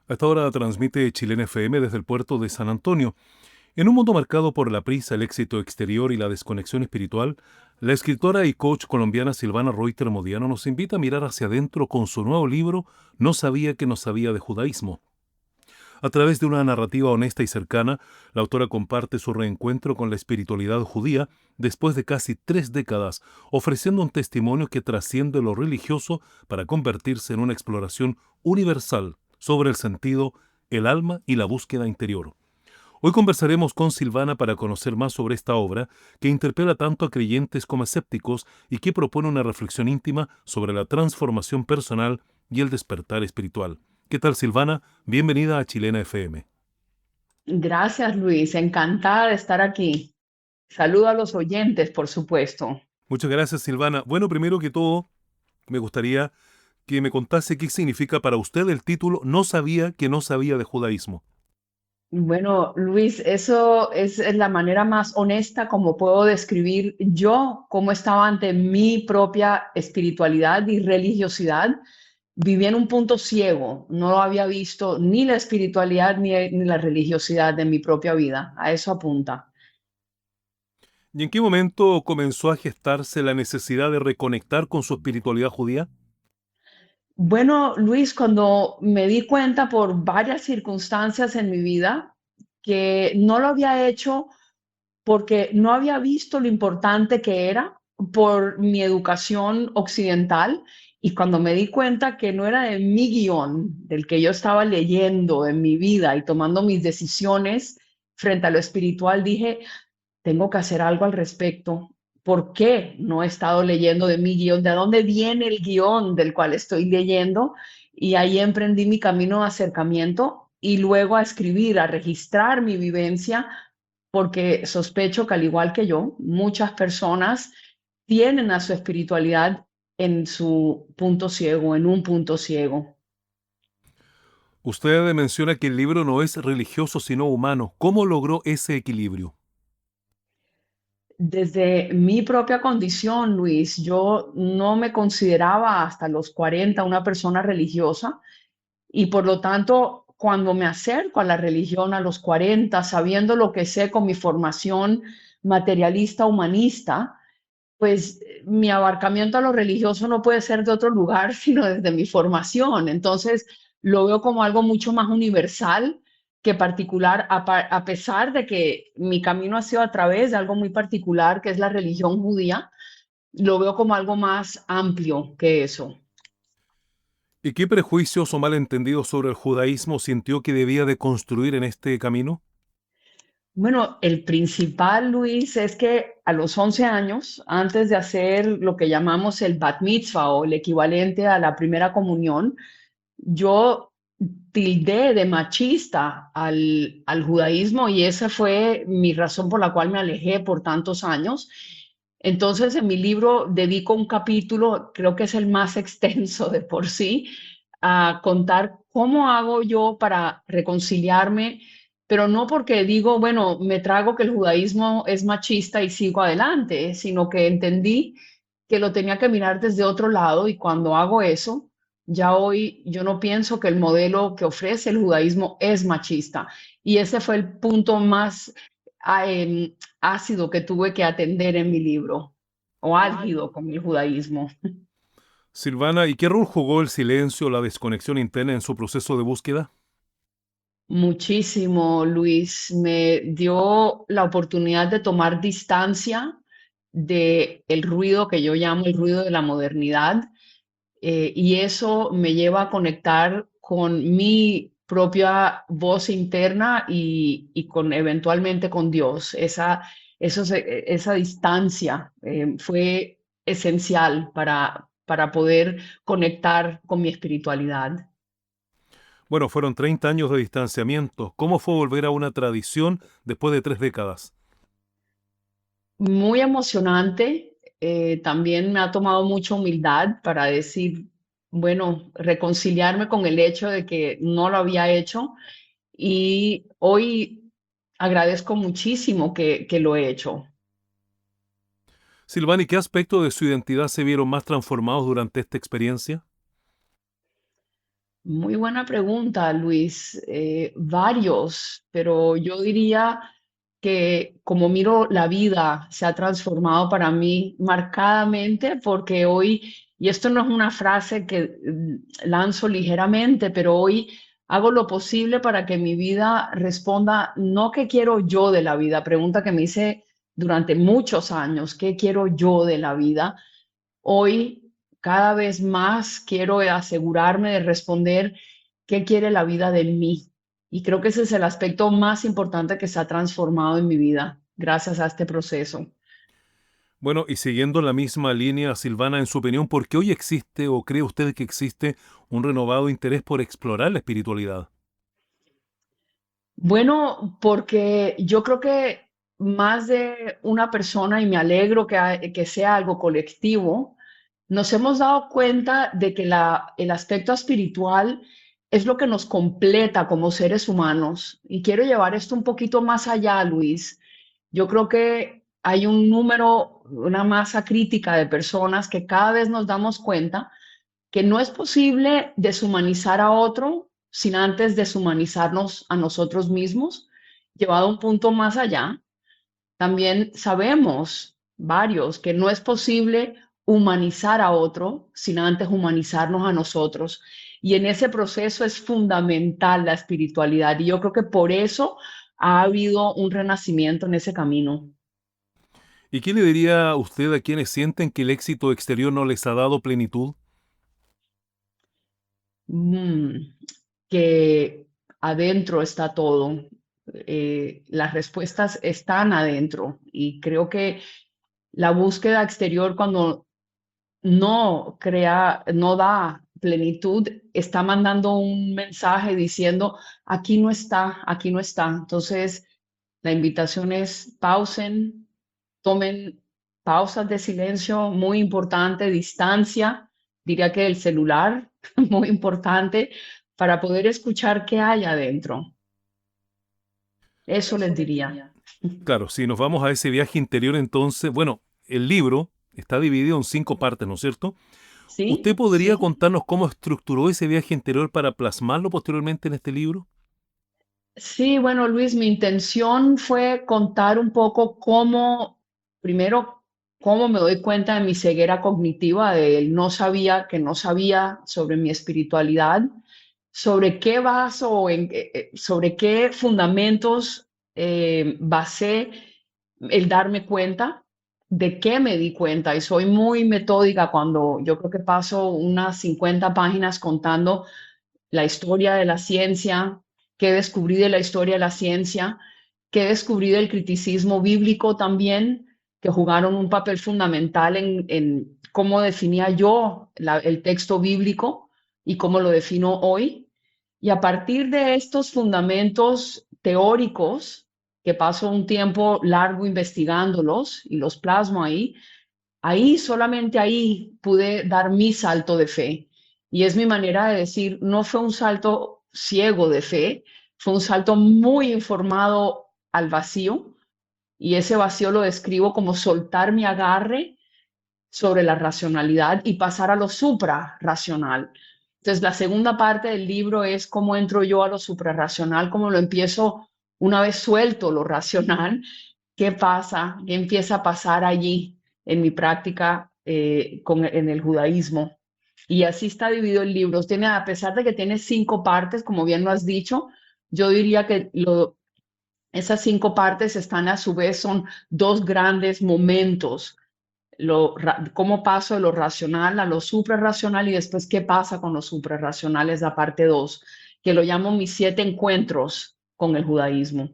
A esta hora transmite Chilena FM desde el puerto de San Antonio. En un mundo marcado por la prisa, el éxito exterior y la desconexión espiritual, la escritora y coach colombiana Silvana Reuter Modiano nos invita a mirar hacia adentro con su nuevo libro No sabía que no sabía de judaísmo. A través de una narrativa honesta y cercana, la autora comparte su reencuentro con la espiritualidad judía después de casi 3 décadas, ofreciendo un testimonio que trasciende lo religioso para convertirse en una exploración universal sobre el sentido, el alma y la búsqueda interior. Hoy conversaremos con Silvana para conocer más sobre esta obra que interpela tanto a creyentes como a escépticos y que propone una reflexión íntima sobre la transformación personal y el despertar espiritual. ¿Qué tal, Silvana? Bienvenida a Chilena FM. Gracias, Luis. Encantada de estar aquí. Saludo a los oyentes, por supuesto. Muchas gracias, Silvana. Bueno, primero que todo, me gustaría que me contase qué significa para usted el título No sabía que no sabía de judaísmo. Bueno, Luis, eso es la manera más honesta como puedo describir yo cómo estaba ante mi propia espiritualidad y religiosidad. Viví en un punto ciego, no había visto ni la espiritualidad ni la religiosidad de mi propia vida. A eso apunta. ¿Y en qué momento comenzó a gestarse la necesidad de reconectar con su espiritualidad judía? Bueno, Luis, cuando me di cuenta por varias circunstancias en mi vida que no lo había hecho porque no había visto lo importante que era por mi educación occidental, y cuando me di cuenta que no era de mi guión, del que yo estaba leyendo en mi vida y tomando mis decisiones frente a lo espiritual, dije, tengo que hacer algo al respecto. ¿Por qué no he estado leyendo de mi guión? ¿De dónde viene el guión del cual estoy leyendo? Y ahí emprendí mi camino de acercamiento y luego a escribir, a registrar mi vivencia, porque sospecho que al igual que yo, muchas personas tienen a su espiritualidad en su punto ciego, en un punto ciego. Usted menciona que el libro no es religioso sino humano. ¿Cómo logró ese equilibrio? Desde mi propia condición, Luis, yo no me consideraba hasta los 40 una persona religiosa, y por lo tanto, cuando me acerco a la religión a los 40, sabiendo lo que sé con mi formación materialista humanista, pues mi abarcamiento a lo religioso no puede ser de otro lugar, sino desde mi formación. Entonces, lo veo como algo mucho más universal que particular, a pesar de que mi camino ha sido a través de algo muy particular, que es la religión judía, lo veo como algo más amplio que eso. ¿Y qué prejuicios o malentendidos sobre el judaísmo sintió que debía de construir en este camino? Bueno, el principal, Luis, es que a los 11 años, antes de hacer lo que llamamos el bat mitzvah o el equivalente a la primera comunión, yo tildé de machista al judaísmo, y esa fue mi razón por la cual me alejé por tantos años. Entonces, en mi libro dedico un capítulo, creo que es el más extenso de por sí, a contar cómo hago yo para reconciliarme, pero no porque digo, bueno, me trago que el judaísmo es machista y sigo adelante, sino que entendí que lo tenía que mirar desde otro lado, y cuando hago eso, ya hoy yo no pienso que el modelo que ofrece el judaísmo es machista. Y ese fue el punto más ácido que tuve que atender en mi libro, o álgido con el judaísmo. Silvana, ¿y qué rol jugó el silencio o la desconexión interna en su proceso de búsqueda? Muchísimo, Luis. Me dio la oportunidad de tomar distancia de el ruido que yo llamo el ruido de la modernidad, y eso me lleva a conectar con mi propia voz interna y con eventualmente con Dios. Esa distancia fue esencial para poder conectar con mi espiritualidad. Bueno, fueron 30 años de distanciamiento. ¿Cómo fue volver a una tradición después de 3 décadas? Muy emocionante. También me ha tomado mucha humildad para decir, bueno, reconciliarme con el hecho de que no lo había hecho, y hoy agradezco muchísimo que lo he hecho. Silvana, ¿y qué aspectos de su identidad se vieron más transformados durante esta experiencia? Muy buena pregunta, Luis. Varios, pero yo diría que como miro la vida se ha transformado para mí marcadamente porque hoy, y esto no es una frase que lanzo ligeramente, pero hoy hago lo posible para que mi vida responda, no qué quiero yo de la vida, pregunta que me hice durante muchos años, ¿qué quiero yo de la vida? Hoy, cada vez más, quiero asegurarme de responder qué quiere la vida de mí. Y creo que ese es el aspecto más importante que se ha transformado en mi vida gracias a este proceso. Bueno, y siguiendo la misma línea, Silvana, en su opinión, ¿por qué hoy existe o cree usted que existe un renovado interés por explorar la espiritualidad? Bueno, porque yo creo que más de una persona, y me alegro que sea algo colectivo, nos hemos dado cuenta de que el aspecto espiritual es lo que nos completa como seres humanos. Y quiero llevar esto un poquito más allá, Luis. Yo creo que hay un número, una masa crítica de personas que cada vez nos damos cuenta que no es posible deshumanizar a otro sin antes deshumanizarnos a nosotros mismos. Llevado a un punto más allá, también sabemos varios que no es posible humanizar a otro sin antes humanizarnos a nosotros. Y en ese proceso es fundamental la espiritualidad. Y yo creo que por eso ha habido un renacimiento en ese camino. ¿Y qué le diría usted a quienes sienten que el éxito exterior no les ha dado plenitud? Mm, que adentro está todo. Las respuestas están adentro y creo que la búsqueda exterior cuando no crea, no da plenitud, está mandando un mensaje diciendo, aquí no está, aquí no está. Entonces, la invitación es pausen, tomen pausas de silencio, muy importante, distancia, diría que el celular, muy importante, para poder escuchar qué hay adentro. Eso les diría. Claro, si nos vamos a ese viaje interior, entonces, bueno, el libro está dividido en 5 partes, ¿no es cierto? ¿Usted Sí, podría sí. contarnos cómo estructuró ese viaje interior para plasmarlo posteriormente en este libro? Sí, bueno, Luis, mi intención fue contar un poco cómo, primero, cómo me doy cuenta de mi ceguera cognitiva, de él no sabía que no sabía sobre mi espiritualidad, sobre qué baso, sobre qué fundamentos basé el darme cuenta, de qué me di cuenta. Y soy muy metódica cuando yo creo que paso unas 50 páginas contando la historia de la ciencia, qué descubrí de la historia de la ciencia, qué descubrí del criticismo bíblico también, que jugaron un papel fundamental en cómo definía yo el texto bíblico y cómo lo defino hoy. Y a partir de estos fundamentos teóricos, que paso un tiempo largo investigándolos y los plasmo ahí, ahí, solamente ahí pude dar mi salto de fe. Y es mi manera de decir, no fue un salto ciego de fe, fue un salto muy informado al vacío. Y ese vacío lo describo como soltar mi agarre sobre la racionalidad y pasar a lo suprarracional. Entonces, la segunda parte del libro es cómo entro yo a lo suprarracional, cómo lo empiezo una vez suelto lo racional, qué pasa, qué empieza a pasar allí en mi práctica en el judaísmo. Y así está dividido el libro. Tiene, a pesar de que tiene 5 partes, como bien lo has dicho, yo diría que esas 5 partes están a su vez, son dos grandes momentos cómo paso de lo racional a lo suprarracional y después qué pasa con lo suprarracional es la parte 2 que lo llamo mis 7 encuentros con el judaísmo.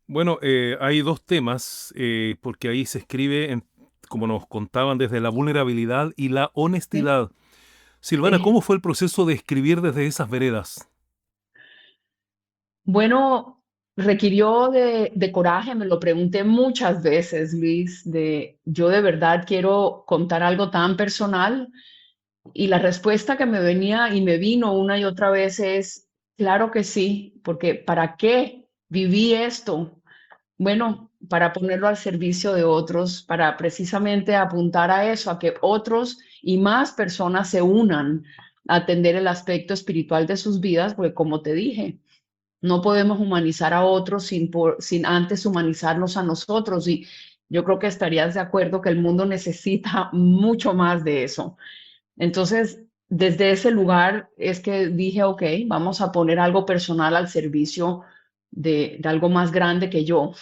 Bueno, hay 2 temas, porque ahí se escribe, como nos contaban, desde la vulnerabilidad y la Sí, honestidad. Silvana, ¿cómo sí. fue el proceso de escribir desde esas veredas? Bueno, requirió de coraje, me lo pregunté muchas veces, Luis, de yo de verdad quiero contar algo tan personal y la respuesta que me venía y me vino una y otra vez es, claro que sí, porque ¿para qué viví esto? Bueno, para ponerlo al servicio de otros, para precisamente apuntar a eso, a que otros y más personas se unan atender el aspecto espiritual de sus vidas, porque como te dije, no podemos humanizar a otros sin antes humanizarnos a nosotros. Y yo creo que estarías de acuerdo que el mundo necesita mucho más de eso. Entonces, desde ese lugar es que dije, ok, vamos a poner algo personal al servicio de algo más grande que yo.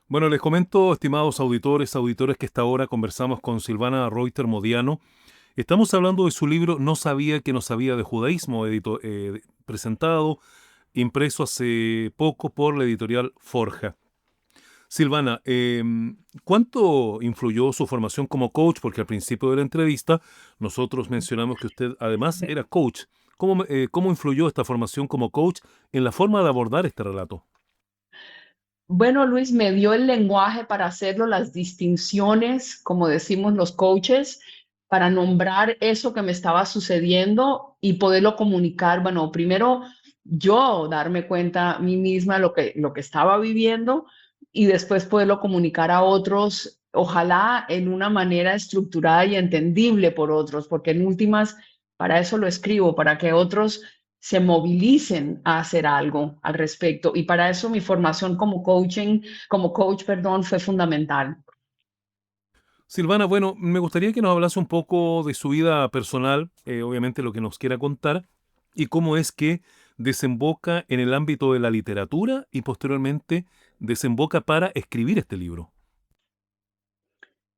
Bueno, les comento, estimados auditores, que esta hora conversamos con Silvana Reuter Modiano. Estamos hablando de su libro No sabía que no sabía de judaísmo, presentado, impreso hace poco por la editorial Forja. Silvana, ¿cuánto influyó su formación como coach? Porque al principio de la entrevista nosotros mencionamos que usted además era coach. ¿Cómo influyó esta formación como coach en la forma de abordar este relato? Bueno, Luis, me dio el lenguaje para hacerlo, las distinciones, como decimos los coaches, para nombrar eso que me estaba sucediendo y poderlo comunicar. Bueno, primero yo darme cuenta a mí misma lo que estaba viviendo y después poderlo comunicar a otros, ojalá en una manera estructurada y entendible por otros, porque en últimas, para eso lo escribo, para que otros se movilicen a hacer algo al respecto. Y para eso mi formación como coach, perdón, fue fundamental. Silvana, bueno, me gustaría que nos hablase un poco de su vida personal, obviamente lo que nos quiera contar, y cómo es que desemboca en el ámbito de la literatura y posteriormente desemboca para escribir este libro.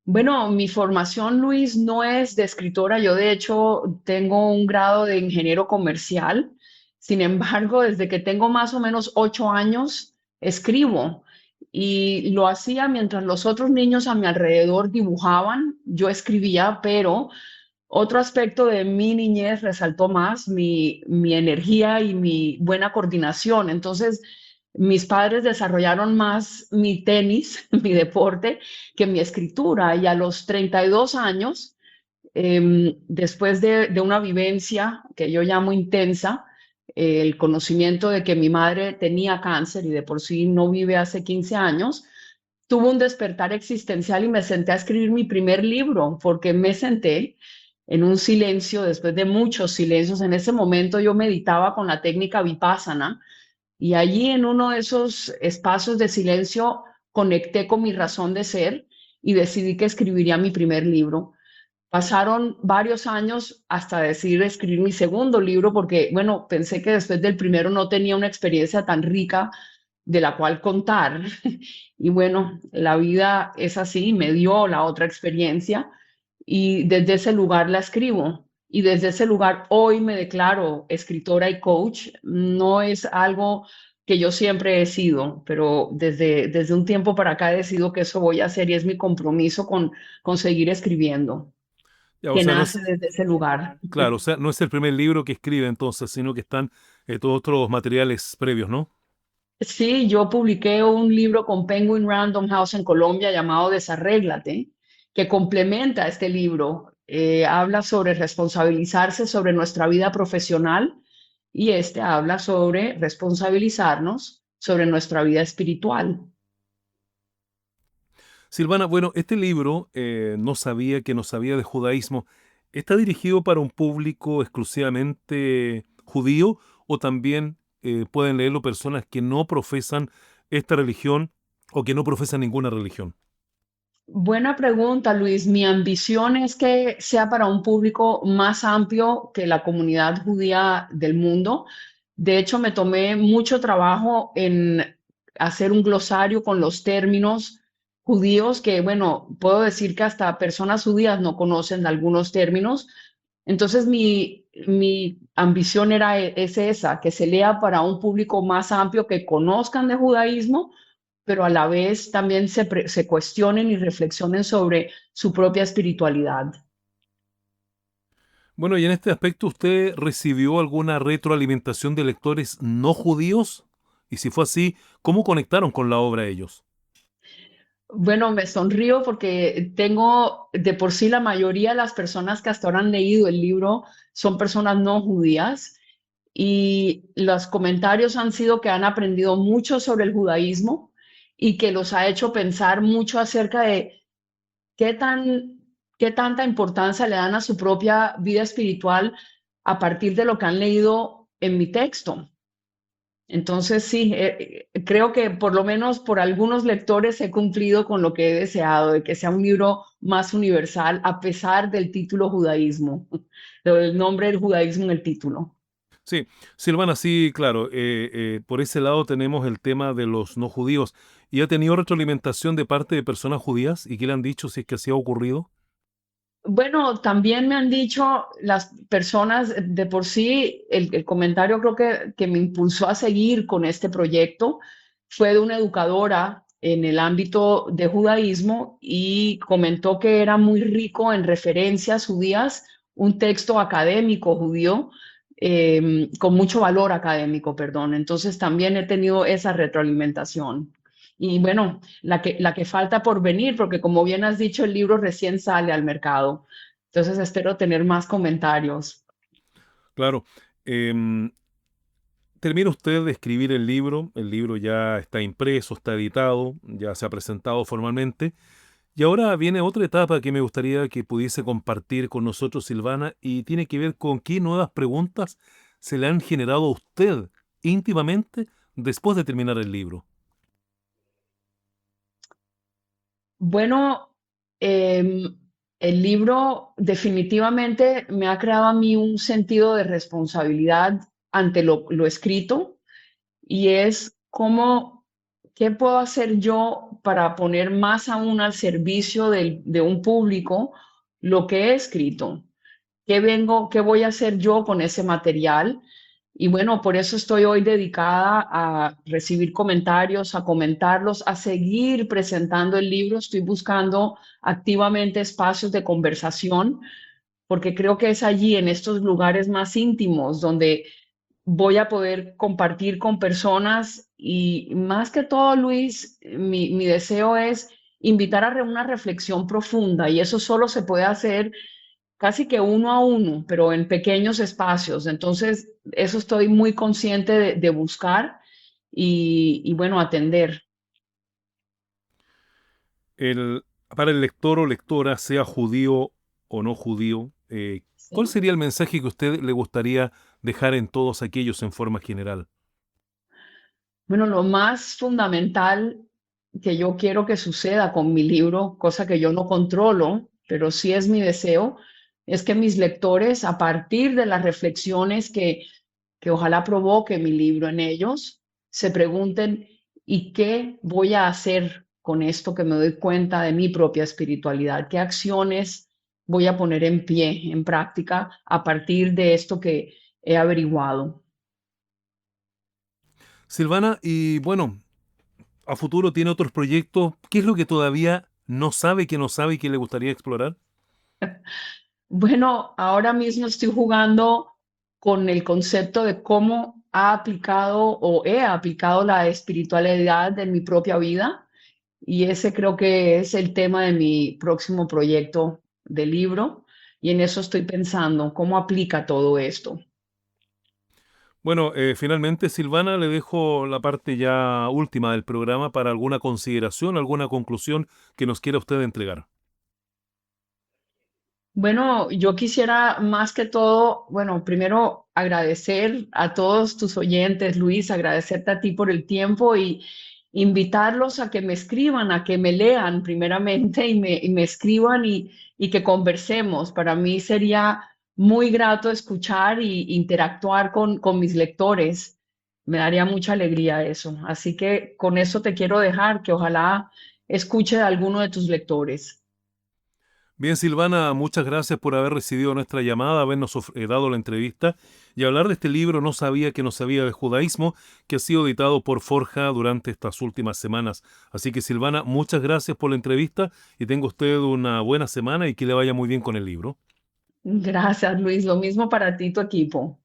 Bueno, mi formación, Luis, no es de escritora. Yo, de hecho, tengo un grado de ingeniero comercial. Sin embargo, desde que tengo más o menos 8 años, escribo. Y lo hacía mientras los otros niños a mi alrededor dibujaban. Yo escribía, pero otro aspecto de mi niñez resaltó más mi energía y mi buena coordinación. Entonces, mis padres desarrollaron más mi tenis, mi deporte, que mi escritura. Y a los 32 años, después de una vivencia que yo llamo intensa, el conocimiento de que mi madre tenía cáncer y de por sí no vive hace 15 años, tuve un despertar existencial y me senté a escribir mi primer libro, porque me senté en un silencio, después de muchos silencios. En ese momento yo meditaba con la técnica Vipassana y allí en uno de esos espacios de silencio conecté con mi razón de ser y decidí que escribiría mi primer libro. Pasaron varios años hasta decidir escribir mi segundo libro porque, bueno, pensé que después del primero no tenía una experiencia tan rica de la cual contar. Y bueno, la vida es así, me dio la otra experiencia y desde ese lugar la escribo. Y desde ese lugar hoy me declaro escritora y coach. No es algo que yo siempre he sido, pero desde un tiempo para acá he decidido que eso voy a hacer y es mi compromiso con seguir escribiendo, Ya, o que sea, nace desde ese lugar. claro, o sea, no es el primer libro que escribe entonces, sino que están todos otros materiales previos, ¿no? Sí, yo publiqué un libro con Penguin Random House en Colombia llamado Desarréglate, que complementa este libro. Habla sobre responsabilizarse sobre nuestra vida profesional y este habla sobre responsabilizarnos sobre nuestra vida espiritual. Silvana, bueno, este libro, No sabía que no sabía de judaísmo, ¿está dirigido para un público exclusivamente judío o también pueden leerlo personas que no profesan esta religión o que no profesan ninguna religión? Buena pregunta, Luis. Mi ambición es que sea para un público más amplio que la comunidad judía del mundo. De hecho, me tomé mucho trabajo en hacer un glosario con los términos judíos que, bueno, puedo decir que hasta personas judías no conocen algunos términos. Entonces, mi ambición es esa, que se lea para un público más amplio, que conozcan de judaísmo, pero a la vez también se cuestionen y reflexionen sobre su propia espiritualidad. Bueno, y en este aspecto, ¿usted recibió alguna retroalimentación de lectores no judíos? Y si fue así, ¿cómo conectaron con la obra ellos? Bueno, me sonrío porque tengo de por sí la mayoría de las personas que hasta ahora han leído el libro son personas no judías y los comentarios han sido que han aprendido mucho sobre el judaísmo y que los ha hecho pensar mucho acerca de qué tan qué tanta importancia le dan a su propia vida espiritual a partir de lo que han leído en mi texto. Entonces, sí, creo que por lo menos por algunos lectores he cumplido con lo que he deseado, de que sea un libro más universal, a pesar del título judaísmo, del nombre del judaísmo en el título. Sí, Silvana, sí, claro. Por ese lado tenemos el tema de los no judíos. ¿Y ha tenido retroalimentación de parte de personas judías? ¿Y qué le han dicho si es que así ha ocurrido? Bueno, también me han dicho las personas de por sí, el comentario creo que me impulsó a seguir con este proyecto fue de una educadora en el ámbito de judaísmo y comentó que era muy rico en referencias judías, un texto académico judío, con mucho valor académico, perdón. Entonces también he tenido esa retroalimentación. Y bueno, la que falta por venir, porque como bien has dicho, el libro recién sale al mercado. Entonces espero tener más comentarios. Claro. em, Termina usted de escribir el libro ya está impreso, está editado, ya se ha presentado formalmente. Y ahora viene otra etapa que me gustaría que pudiese compartir con nosotros, Silvana, y tiene que ver con qué nuevas preguntas se le han generado a usted íntimamente después de terminar el libro. Bueno, el libro definitivamente me ha creado a mí un sentido de responsabilidad ante lo escrito y es cómo, qué puedo hacer yo para poner más aún al servicio de un público lo que he escrito. Qué voy a hacer yo con ese material? Y bueno, por eso estoy hoy dedicada a recibir comentarios, a comentarlos, a seguir presentando el libro. Estoy buscando activamente espacios de conversación, porque creo que es allí, en estos lugares más íntimos, donde voy a poder compartir con personas y más que todo, Luis, mi deseo es invitar a una reflexión profunda y eso solo se puede hacer casi que uno a uno, pero en pequeños espacios. Entonces, eso estoy muy consciente de buscar y bueno, atender. Para el lector o lectora, sea judío o no judío, ¿cuál ¿Sí? sería el mensaje que a usted le gustaría dejar en todos aquellos en forma general? Bueno, lo más fundamental que yo quiero que suceda con mi libro, cosa que yo no controlo, pero sí es mi deseo, es que mis lectores, a partir de las reflexiones que ojalá provoque mi libro en ellos, se pregunten, ¿y qué voy a hacer con esto que me doy cuenta de mi propia espiritualidad? ¿Qué acciones voy a poner en pie, en práctica, a partir de esto que he averiguado? Silvana, y bueno, a futuro tiene otros proyectos. ¿Qué es lo que todavía no sabe, que no sabe y que le gustaría explorar? Bueno, ahora mismo estoy jugando con el concepto de cómo ha aplicado o he aplicado la espiritualidad en mi propia vida. Y ese creo que es el tema de mi próximo proyecto de libro. Y en eso estoy pensando, ¿cómo aplica todo esto? Bueno, finalmente, Silvana, le dejo la parte ya última del programa para alguna consideración, alguna conclusión que nos quiera usted entregar. Bueno, yo quisiera más que todo, bueno, primero agradecer a todos tus oyentes, Luis, agradecerte a ti por el tiempo y invitarlos a que me escriban, a que me lean primeramente y me escriban y que conversemos. Para mí sería muy grato escuchar y interactuar con mis lectores. Me daría mucha alegría eso. Así que con eso te quiero dejar, que ojalá escuche a alguno de tus lectores. Bien, Silvana, muchas gracias por haber recibido nuestra llamada, habernos dado la entrevista y hablar de este libro. No sabía que no sabía de judaísmo, que ha sido editado por Forja durante estas últimas semanas. Así que, Silvana, muchas gracias por la entrevista y tenga usted una buena semana y que le vaya muy bien con el libro. Gracias, Luis. Lo mismo para ti, tu equipo.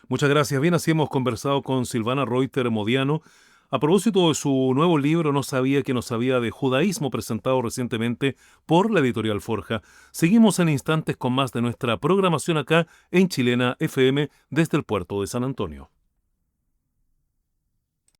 Muchas gracias. Bien, así hemos conversado con Silvana Reuter Modiano a propósito de su nuevo libro No sabía que no sabía de judaísmo, presentado recientemente por la editorial Forja. Seguimos en instantes con más de nuestra programación acá en Chilena FM desde el puerto de San Antonio.